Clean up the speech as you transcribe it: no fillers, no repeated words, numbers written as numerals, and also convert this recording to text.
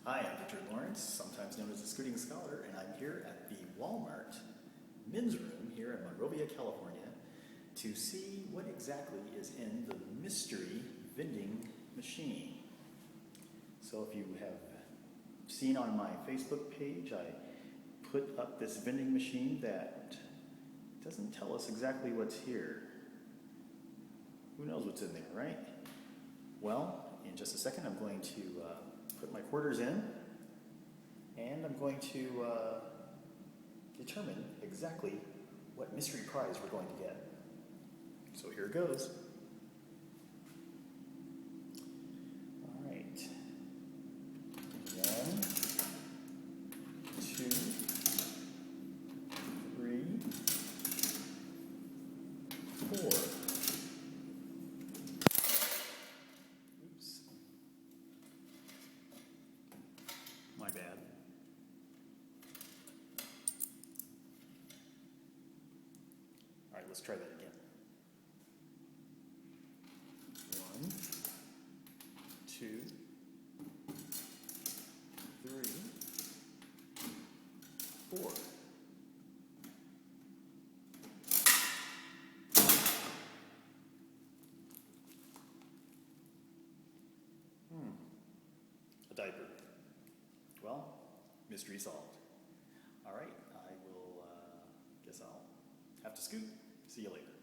Hi, I'm Richard Lawrence, sometimes known as the Scooting Scholar, and I'm here at the Walmart men's room here in Monrovia, California, to see what exactly is in the mystery vending machine. So if you have seen on my Facebook page, I put up this vending machine that doesn't tell us exactly what's here. Who knows what's in there, right? Well, in just a second I'm going to put my quarters in, and I'm going to determine exactly what mystery prize we're going to get. So here it goes. All right. 1, 2, 3, 4. Oops. My bad. All right, let's try that again. 1, 2, 3, 4. A diaper. Well, mystery solved. All right, I will, guess I'll have to scoot. See you later.